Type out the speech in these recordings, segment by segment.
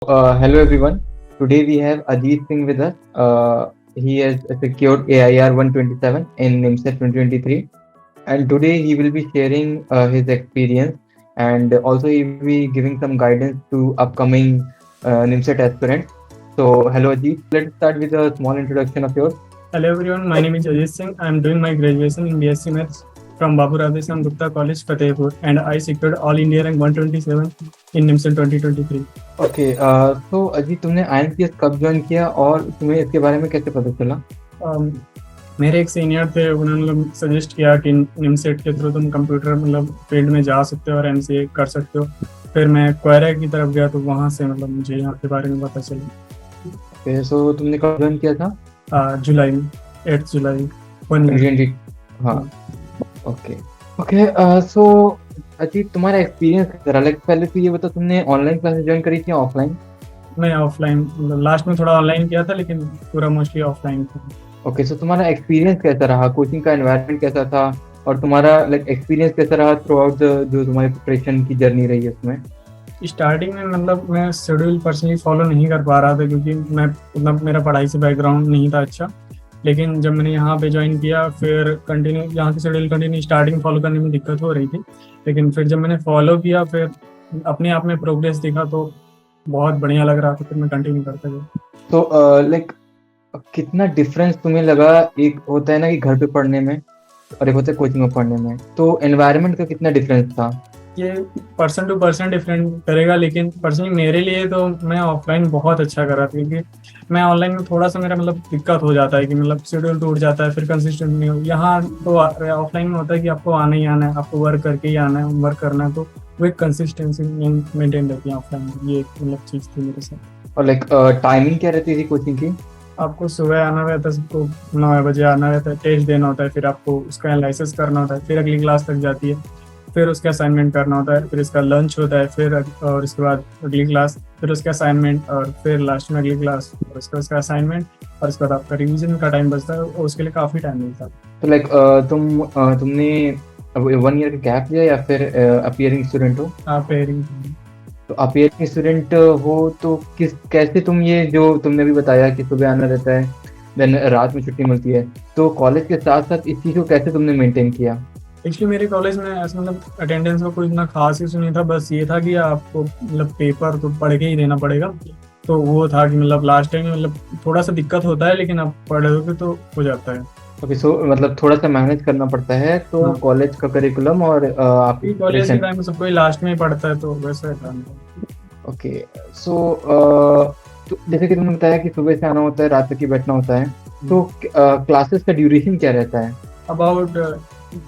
Hello everyone. Today we have Ajit Singh with us. He has secured AIR 127 in NIMSET 2023, and today he will be sharing his experience, and also he will be giving some guidance to upcoming NIMSET aspirants. So, hello Ajit. Let's start with a small introduction of yours. Hello everyone, my name is Ajit Singh. I am doing my graduation in BSc Maths from Babu Radheshyam Gupta College, Fatehpur, and I secured All India Rank 127 in NIMSET 2023. Okay, तो अजीत तुमने INPS कब join किया और तुम्हें इसके बारे में कैसे पता चला? मेरे एक सीनियर थे, उन्होंने सजेस्ट किया कि निमसेट के थ्रू तुम कंप्यूटर फील्ड में जा सकते हो और MCA कर सकते हो। फिर मैं क्वेरा की तरफ गया तो वहाँ से मुझे यहाँ के बारे में पता चला। ओके, सो तुमने कब ज्वाइन किया था? जुलाई में, 8 जुलाई 2020। हाँ, ओके ओके। सो अजीत, तुम्हारा एक्सपीरियंस कैसा रहा? पहले तो ये बता, तुमने ऑनलाइन क्लासेस ज्वाइन करी थी ऑफलाइन? मैं ऑफलाइन, लास्ट में थोड़ा ऑनलाइन किया था लेकिन पूरा मोस्टली ऑफलाइन था। ओके, सो तुम्हारा एक्सपीरियंस कैसा रहा? कोचिंग का एनवायरनमेंट कैसा था? और तुम्हारा एक्सपीरियंस कैसा रहा थ्रू आउट जो तुम्हारी प्रिपरेशन की जर्नी रही है उसमें? स्टार्टिंग में मैं शेड्यूल पर्सनली फॉलो नहीं कर पा रहा था क्योंकि मैं मेरा पढ़ाई से बैकग्राउंड नहीं था अच्छा। लेकिन जब मैंने यहाँ पे ज्वाइन किया फिर कंटिन्यू यहाँ की शेड्यूल कंटिन्यू स्टार्टिंग फॉलो करने में दिक्कत हो रही थी, लेकिन फिर जब मैंने फॉलो किया फिर अपने आप में प्रोग्रेस दिखा तो बहुत बढ़िया लग रहा था, फिर मैं कंटिन्यू करता गया। तो कितना डिफरेंस तुम्हें लगा? एक होता है ना कि घर पे पढ़ने में और एक होता है कोचिंग में पढ़ने में, तो एनवायरनमेंट का कितना डिफरेंस था? ये पर्सन टू पर्सन डिफरेंट करेगा, लेकिन पर्सनली मेरे लिए तो मैं ऑफलाइन बहुत अच्छा कर रहा था क्योंकि मैं ऑनलाइन में थोड़ा सा मेरा दिक्कत हो जाता है कि शेड्यूल टूट जाता है, फिर कंसिस्टेंट नहीं हो। यहाँ तो ऑफलाइन में होता है कि आपको आना ही आना है, आपको वर्क करके ही आना है, वर्क करना है, तो वो एक कंसिस्टेंसी मेंटेन रहती है ऑफलाइन में। ये एक चीज़ थी मेरे साथ। और टाइमिंग क्या रहती थी कोचिंग की? आपको सुबह आना रहता है, सबको 9 बजे आना रहता है, टेस्ट देना होता है, फिर आपको उसका एनालिसिस करना होता है, फिर अगली क्लास तक जाती है, फिर उसका असाइनमेंट करना होता है, फिर इसका लंच होता है, फिर और इसके बाद अगली क्लास, फिर उसका असाइनमेंट, और फिर लास्ट में अगली क्लास, और उसका असाइनमेंट, और इसके बाद आपका रिवीजन का टाइम बचता है और उसके लिए काफ़ी टाइम मिलता है। तो तुमने 1 ईयर का गैप लिया या फिर अपीयरिंग स्टूडेंट हो? पेयरिंग। तो अपीयरिंग स्टूडेंट हो तो कैसे तुम, ये जो तुमने भी बताया कि सुबह आना रहता है देन रात में छुट्टी मिलती है, तो कॉलेज के साथ साथ इस चीज़ को कैसे तुमने मेंटेन किया? एक्चुअली मेरे कॉलेज में ऐसा अटेंडेंस का कोई इतना खास इशू नहीं था, बस ये था कि आपको पेपर तो पढ़ के ही देना पड़ेगा। तो वो था कि लास्ट टाइम में थोड़ा सा दिक्कत होता है, लेकिन आप पढ़ोगे तो हो जाता है। ओके, सो थोड़ा सा मैनेज करना पड़ता है। तो हाँ। कॉलेज का करिकुलम और आपकी कॉलेज के टाइम में सब कोई लास्ट में ही पढ़ता है, तो वैसा है। ओके, सो तो जैसे कि तुमने बताया कि सुबह से आना होता है, रात तक ही बैठना होता है, तो क्लासेस का ड्यूरेशन क्या रहता है? अबाउट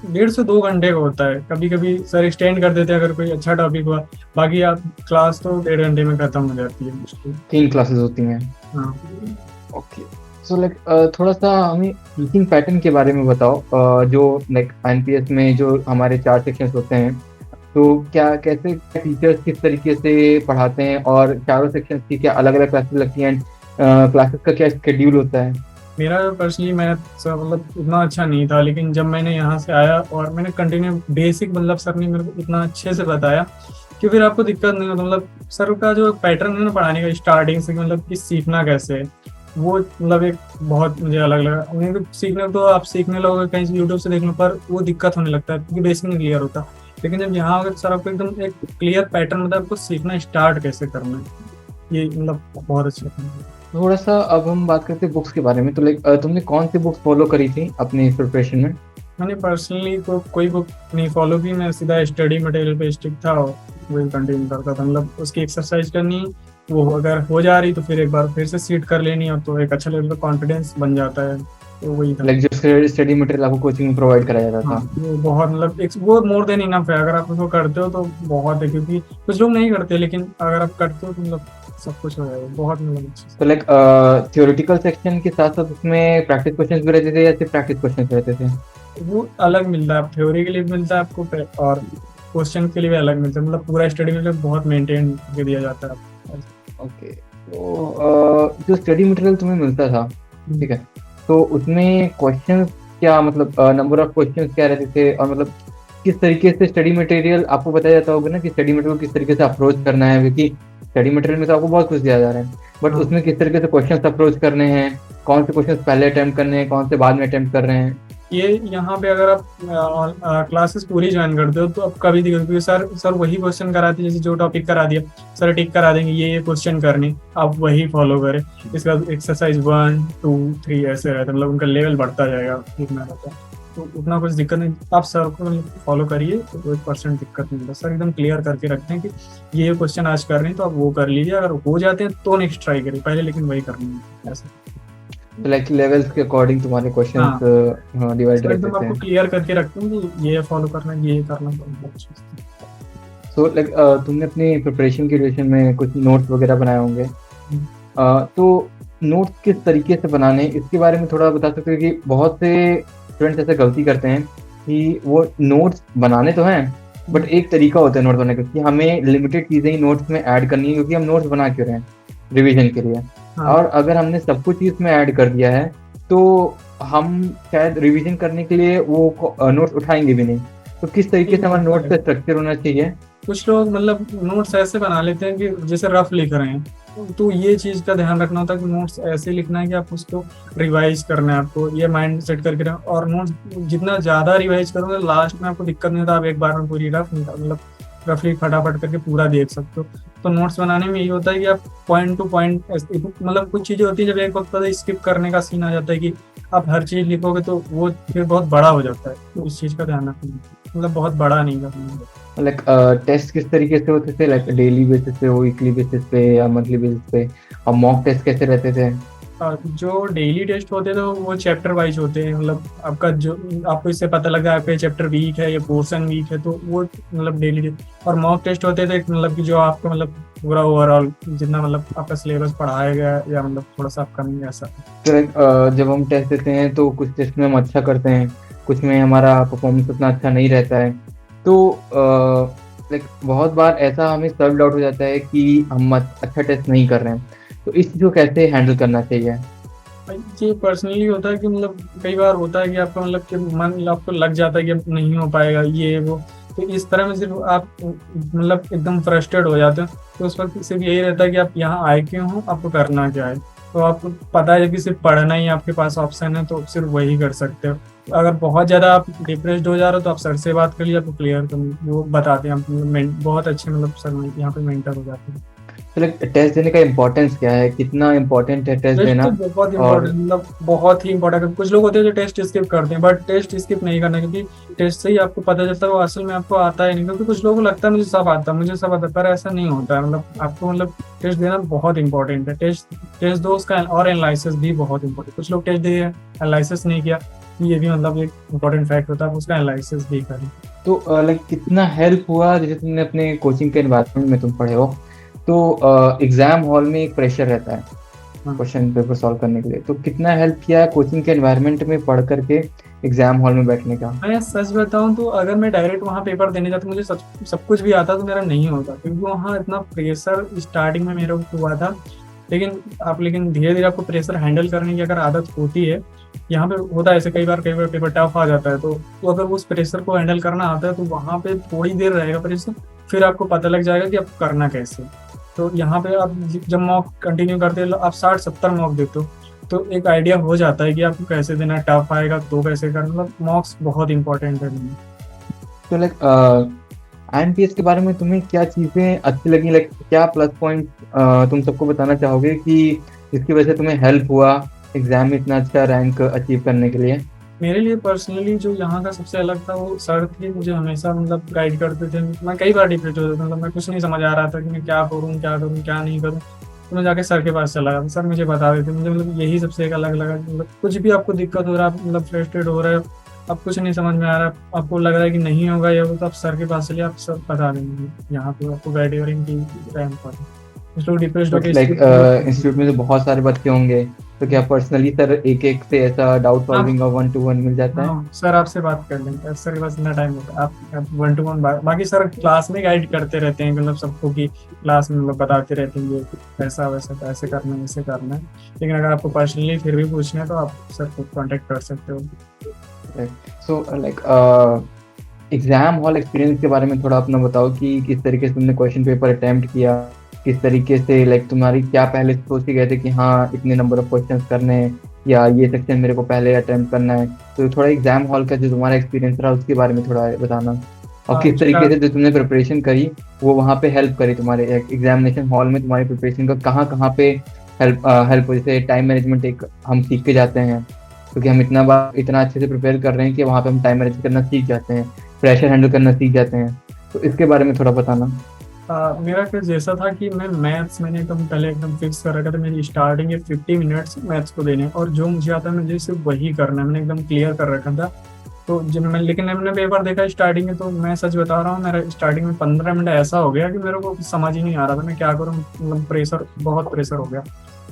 1.5 से 2 घंटे का होता है। कभी कभी सर एक्सटेंड कर देते हैं अगर कोई अच्छा टॉपिक हुआ, बाकी आप क्लास तो 1.5 घंटे में खत्म हो जाती है। 3 क्लासेस होती हैं। हाँ। ओके, सो थोड़ा सा हमें टीचिंग पैटर्न के बारे में बताओ। जो INPS में जो हमारे 4 सेक्शंस होते हैं, तो क्या कैसे टीचर्स किस तरीके से पढ़ाते हैं, और चारों सेक्शंस की क्या अलग अलग क्लासेस लगती हैं? क्लासेस का क्या शेड्यूल होता है? मेरा पर्सनली मैथ्स इतना अच्छा नहीं था, लेकिन जब मैंने यहाँ से आया और मैंने कंटिन्यू बेसिक सर ने मेरे को इतना अच्छे से बताया कि फिर आपको दिक्कत नहीं होता। सर का जो पैटर्न है ना पढ़ाने का स्टार्टिंग से कि सीखना कैसे है, वो एक बहुत मुझे अलग लगा। सीखने तो आप सीखने लगोगे कहीं से यूट्यूब से देखने पर वो दिक्कत होने लगता है क्योंकि बेसिक नहीं क्लियर होता। लेकिन जब यहाँ अगर सर आपको एकदम एक क्लियर पैटर्न बताया आपको सीखना स्टार्ट कैसे करना है, ये बहुत अच्छा था। थोड़ा सा अब हम बात करते हैं बुक्स के बारे में। तो तुमने कौन सी बुक्स फॉलो करी थी अपनी प्रिपरेशन में? मैंने पर्सनली कोई बुक नहीं फॉलो की, मैं सीधा स्टडी मटेरियल पे स्टिक था और वही कंटिन्यू करता था। उसकी एक्सरसाइज करनी, वो अगर हो जा रही तो फिर एक बार फिर से सीट कर लेनी, और तो एक अच्छा लेवल का कॉन्फिडेंस बन जाता है। तो वही था। जो स्टडी मटेरियल आपको कोचिंग में प्रोवाइड कराया जाता था। हाँ, वो बहुत वो मोर देन इनफ है। अगर आप उसको करते हो तो बहुत है, क्योंकि कुछ लोग नहीं करते, लेकिन अगर आप करते हो तो सब कुछ हो जाएगा। बहुत तो थियोरेटिकल सेक्शन के साथ साथ उसमें प्रैक्टिस क्वेश्चंस भी रहते थे या सिर्फ प्रैक्टिस क्वेश्चंस रहते थे? वो अलग मिलता है, थ्योरी के लिए मिलता है आपको और क्वेश्चन के लिए भी अलग मिलता है। पूरा स्टडी में बहुत मेंटेन करके दिया जाता है। ओके, तो जो स्टडी मटेरियल तुम्हें मिलता था, ठीक है, तो उसमें क्वेश्चंस क्या, नंबर ऑफ क्वेश्चंस क्या रहते थे, और किस तरीके से स्टडी मटेरियल आपको बताया जाता होगा ना कि स्टडी मटेरियल किस तरीके से अप्रोच करना है, क्योंकि स्टडी मटेरियल में तो आपको बहुत कुछ दिया जा रहा है, बट हाँ। उसमें किस तरीके से क्वेश्चन अप्रोच करने हैं, कौन से क्वेश्चन पहले अटेम्प्ट करने हैं, कौन से बाद में अटेम्प्ट कर रहे हैं। ये यहाँ पे अगर आप क्लासेस पूरी ज्वाइन करते हो तो आप कभी दिक्कत, क्योंकि सर वही क्वेश्चन कराते हैं, जैसे जो टॉपिक करा दिया सर टिक करा देंगे, ये क्वेश्चन करने, आप वही फॉलो करें। इसका एक्सरसाइज 1 2 3 ऐसे रहता है, मतलब उनका लेवल बढ़ता जाएगा लिखना रहता है, तो उतना कुछ दिक्कत नहीं। आप सर को फॉलो करिए तो कोई % दिक्कत नहीं होता। सर एकदम क्लियर करके रखते हैं कि ये क्वेश्चन आज कर रहे हैं तो आप वो कर लीजिए, अगर हो जाते हैं तो नेक्स्ट ट्राई करिए पहले, लेकिन वही करनी है ऐसे। लाइक लेवल्स के अकॉर्डिंग तुम्हारे क्वेश्चंस डिवाइड सर एकदम रहते आपको हैं। क्लियर करके रखते हैं कि ये फॉलो करना है, ये करना है। सो लाइक तुमने अपनी प्रिपरेशन की ड्यूरेशन में कुछ नोट्स वगैरह बनाए होंगे, तो नोट्स किस तरीके से बनाने इसके बारे में थोड़ा बता सकते हो? कि बहुत से स्टूडेंट्स ऐसे गलती करते हैं कि वो नोट्स बनाने तो हैं, बट एक तरीका होता है नोट्स बनाने का कि हमें लिमिटेड चीज़ें ही नोट्स में ऐड करनी है, क्योंकि हम नोट्स बना क्यों रहे हैं, रिवीजन के लिए। हाँ। और अगर हमने सब कुछ इसमें ऐड कर दिया है तो हम शायद रिवीजन करने के लिए वो नोट्स उठाएंगे भी नहीं। तो किस तरीके से हमारा नोट्स का स्ट्रक्चर होना चाहिए? कुछ लोग मतलब नोट्स ऐसे बना लेते हैं कि जैसे रफ लिख रहे हैं, तो ये चीज का ध्यान रखना होता है कि नोट्स ऐसे लिखना है कि आप उसको रिवाइज करना है, आपको ये माइंड सेट करके रखें। और नोट्स जितना ज्यादा रिवाइज करोगे लास्ट में आपको दिक्कत नहीं होता, आप एक बार में पूरी मतलब रफली फटाफट करके पूरा देख सकते हो। तो नोट्स बनाने में यही होता है कि आप पॉइंट टू पॉइंट, मतलब कुछ चीजें होती है जब एक वक्त स्किप करने का सीन आ जाता है कि आप हर चीज लिखोगे तो वो फिर बहुत बड़ा हो जाता है, तो इस चीज का ध्यान रखना, मतलब बहुत बड़ा नहीं करना। लाइक टेस्ट किस तरीके से होते थे? लाइक डेली बेसिस पे, वीकली बेसिस पे या मंथली बेसिस पे? और मॉक टेस्ट कैसे रहते थे? जो डेली टेस्ट होते हैं तो वो चैप्टर वाइज होते हैं, मतलब आपका जो आपको इससे पता लगा आपका चैप्टर वीक है या पोर्शन वीक है, तो वो मतलब डेली। और मॉक टेस्ट होते थे मतलब कि जो आपको मतलब पूरा ओवरऑल जितना मतलब आपका सिलेबस पढ़ाया गया या मतलब थोड़ा सा अपकमिंग ऐसा। तो लाइक जब हम टेस्ट देते हैं तो कुछ टेस्ट में हम अच्छा करते हैं, कुछ में हमारा परफॉर्मेंस उतना अच्छा नहीं रहता है, तो लाइक बहुत बार ऐसा हमें सेल्फ डाउट हो जाता है कि हम अच्छा टेस्ट नहीं कर रहे हैं। तो इस चीज़ को कैसे हैंडल करना चाहिए? ये पर्सनली होता है कि मतलब कई बार होता है कि आपका मतलब कि मन आपको लग जाता है कि अब नहीं हो पाएगा ये वो, तो इस तरह में सिर्फ आप मतलब एकदम फ्रस्ट्रेट हो जाते हो। तो उस वक्त सिर्फ यही रहता है कि आप यहाँ आए क्यों हो, आपको करना क्या है। तो आपको पता है कि सिर्फ पढ़ना ही आपके पास ऑप्शन है, तो सिर्फ वही कर सकते हो। अगर बहुत ज़्यादा आप डिप्रेस्ड हो जा रहे हो तो आप सर से बात कर लीजिए, आपको क्लियर कर वो बताते हैं, आप बहुत अच्छे मतलब सर यहाँ पे मेंटर हो जाते हैं। तो लाइक टेस्ट देने का इम्पोर्टेंस क्या है, कितना इम्पोर्टेंट है टेस्ट टेस्ट देना? तो बहुत और इम्पोर्टेंट, मतलब बहुत ही इम्पोर्टेंट। कुछ लोग होते हैं जो टेस्ट स्किप करते हैं, बट टेस्ट स्किप नहीं करना, क्योंकि टेस्ट से ही आपको पता चलता है वो असल में आपको आता है नहीं। क्योंकि कुछ लोगों को लगता है मुझे सब आता है, मुझे सब आता है, पर ऐसा नहीं होता है। मतलब आपको मतलब टेस्ट देना बहुत इंपॉर्टेंट है। टेस्ट दो उसका, और एनालिसिस भी बहुत इंपॉर्टेंट। कुछ लोग टेस्ट दिए एनालिसिस नहीं किया, ये भी मतलब एक इम्पोर्टेंट फैक्ट होता है, उसका एनालिसिस भी करें। तो लाइक कितना हेल्प हुआ जैसे तुमने अपने कोचिंग के एनवायरनमेंट में तुम पढ़े हो, तो एग्जाम हॉल में एक प्रेशर रहता है क्वेश्चन पेपर सॉल्व करने के लिए, तो कितना हेल्प किया कोचिंग के एनवायरनमेंट में पढ़ करके एग्जाम हॉल में बैठने का? मैं सच बताऊं तो अगर मैं डायरेक्ट वहाँ पेपर देने जाता, मुझे सब कुछ भी आता तो मेरा नहीं होता, क्योंकि वहाँ इतना प्रेशर स्टार्टिंग में मेरे को हुआ था। लेकिन धीरे धीरे आपको प्रेशर हैंडल करने की अगर आदत होती है, यहाँ पे होता है ऐसे कई बार पेपर टफ आ जाता है, तो अगर उस प्रेशर को हैंडल करना आता है तो वहाँ पे थोड़ी देर रहेगा प्रेशर, फिर आपको पता लग जाएगा कि आपको करना कैसे। तो यहाँ पे आप जब मॉक कंटिन्यू करते हो, आप 60-70 मॉक देते हो, तो एक आइडिया हो जाता है कि आपको कैसे देना, टफ आएगा तो कैसे करना। मतलब मॉक्स बहुत इंपॉर्टेंट है। तो लाइक IMPS के बारे में तुम्हें क्या चीज़ें अच्छी लगी? लाइक क्या प्लस पॉइंट तुम सबको बताना चाहोगे कि जिसकी वजह से तुम्हें हेल्प हुआ एग्जाम में इतना अच्छा रैंक अचीव करने के लिए? मेरे लिए पर्सनली जो यहाँ का सबसे अलग था वो सर थे, मुझे हमेशा मतलब गाइड करते थे। मैं कई बार डिप्रेस होता था, मतलब मैं कुछ नहीं समझ आ रहा था कि मैं क्या करूँ क्या नहीं करूँ, तो मैं जाके सर के पास चला गया, सर मुझे बता देते। मुझे मतलब यही सबसे एक अलग लगा, मतलब कुछ भी आपको दिक्कत हो रहा है, मतलब फ्रस्ट्रेट हो रहा है, अब कुछ नहीं समझ में आ रहा है, आपको लग रहा है कि नहीं होगा ये वो, तो आप सर के पास चलिए, आप सब बता देंगे। यहाँ पे आपको गाइड की टाइम पर कुछ लोग डिप्रेस्ड बट होकर लाइक इंस्टीट्यूट में तो बहुत सारे बच्चे होंगे, तो क्या पर्सनली सर एक एक से ऐसा डाउट सॉल्विंग का 1-to-1 मिल जाता है? हाँ, सर आपसे बात कर लेंगे, सर के पास इतना टाइम होता है, आप 1-to-1 बाकी सर क्लास में गाइड करते रहते हैं, मतलब सबको कि क्लास में मतलब बताते रहते हैं कि ऐसा वैसा ऐसे करना है वैसे करना है। लेकिन अगर आपको पर्सनली फिर भी पूछना है तो आप सर को कांटेक्ट कर सकते हो। So like exam hall experience के बारे में थोड़ा अपना बताओ कि किस तरीके से तुमने क्वेश्चन पेपर अटेम्प्ट किया, किस तरीके से लाइक तुम्हारी क्या पहले सोच के गए थे कि हाँ इतने नंबर ऑफ क्वेश्चंस करने हैं या ये सेक्शन मेरे को पहले अटेम्प्ट करना है, तो थोड़ा एग्जाम हॉल का जो तुम्हारा एक्सपीरियंस रहा उसके बारे में थोड़ा बताना, और किस तरीके से जो तुमने प्रिपरेशन करी वो वहाँ पे हेल्प करी तुम्हारे एग्जामिनेशन हॉल में, तुम्हारी प्रिपरेशन का कहाँ कहाँ पे हेल्प हो। जैसे टाइम मैनेजमेंट एक हम सीख के जाते हैं क्योंकि हम इतना अच्छे से प्रिपेयर कर रहे हैं कि वहाँ पे हम टाइम मैनेज करना सीख जाते हैं, प्रेशर हैंडल करना सीख जाते हैं, तो इसके बारे में थोड़ा बताना। मेरा केस जैसा था कि मैंने एकदम पहले एकदम फिक्स कर रखा था, मेरी स्टार्टिंग है 50 मिनट्स मैथ्स को देने और जो मुझे आता है मुझे सिर्फ वही करना है, मैंने एकदम क्लियर कर रखा था। तो जब मैं लेकिन मैंने पेपर देखा स्टार्टिंग में, तो मैं सच बता रहा हूँ, मेरा स्टार्टिंग में 15 मिनट ऐसा हो गया कि मेरे को समझ ही नहीं आ रहा था मैं क्या करूँ, मतलब प्रेशर, बहुत प्रेशर हो गया।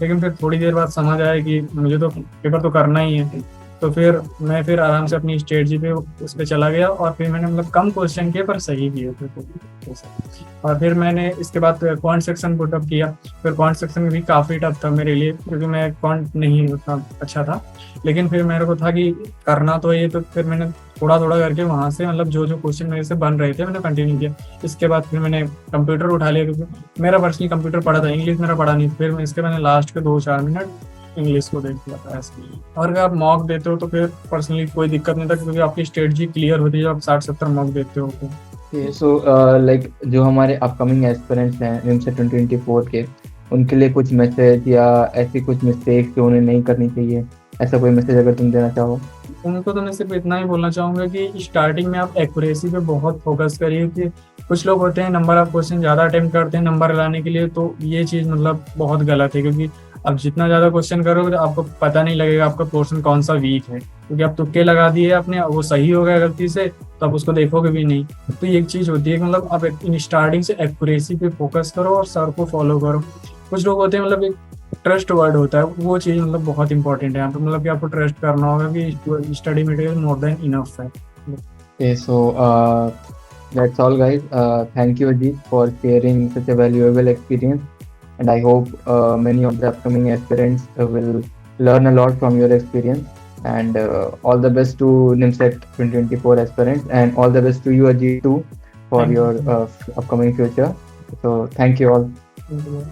लेकिन फिर थोड़ी देर बाद समझ आया कि मुझे तो पेपर तो करना ही है, तो फिर आराम से अपनी स्ट्रेटजी पे उस पर चला गया और फिर मैंने मतलब कम क्वेश्चन किए पर सही किए थे तो और फिर मैंने इसके बाद क्वांट सेक्शन पुटअप किया। फिर क्वांट सेक्शन भी काफ़ी टफ था मेरे लिए क्योंकि मैं क्वांट नहीं उतना अच्छा था, लेकिन फिर मेरे को था कि करना तो ये, तो फिर मैंने थोड़ा थोड़ा करके वहाँ से मतलब जो जो क्वेश्चन मेरे से बन रहे थे मैंने कंटिन्यू किया। इसके बाद फिर मैंने कंप्यूटर उठा लिया क्योंकि मेरा पर्सनली कंप्यूटर पढ़ा था, इंग्लिश मेरा पढ़ा नहीं, फिर इसके मैंने लास्ट के 2-4 मिनट इंग्लिश को देख लिया था ऐसे। और अगर आप मॉक देते हो तो फिर पर्सनली कोई दिक्कत नहीं था क्योंकि आपकी स्ट्रेटजी क्लियर होती है जब आप 60-70 मॉक देते हो तो। सो लाइक जो हमारे अपकमिंग एस्पिरेंट्स हैं निमसेट 2024 के, उनके लिए कुछ मैसेज या ऐसी कुछ मिस्टेक्स जो उन्हें नहीं करनी चाहिए, ऐसा कोई मैसेज अगर तुम देना चाहो? उनको तो मैं सिर्फ इतना ही बोलना चाहूँगा कि स्टार्टिंग में आप एक्यूरेसी पे बहुत फोकस करिए कि कुछ लोग होते हैं नंबर ऑफ क्वेश्चन ज़्यादा अटेम्प्ट करते हैं नंबर लाने के लिए, तो ये चीज़ मतलब बहुत गलत है क्योंकि अब जितना ज़्यादा क्वेश्चन करोगे तो आपको पता नहीं लगेगा आपका पोर्शन कौन सा वीक है, क्योंकि आप तुक्के लगा दिए अपने, वो सही हो गया गलती से तो आप उसको देखोगे भी नहीं। तो ये एक चीज़ होती है कि मतलब आप इन स्टार्टिंग से एक्यूरेसी पे फोकस करो और सर को फॉलो करो। कुछ लोग होते हैं मतलब एक ट्रस्ट वर्ड होता है, वो चीज़ मतलब बहुत इंपॉर्टेंट है यहाँ पे, मतलब कि आपको ट्रस्ट करना होगा कि study material more than enough है। Okay, so that's all, guys. Thank you, Ajit, for sharing such a valuable experience, and I hope many of the upcoming aspirants will learn a lot from your experience. And all the best to NIMSET 2024 aspirants, and all the best to you, Ajit, too, for Thank your you. upcoming future. So thank you all. Thank you.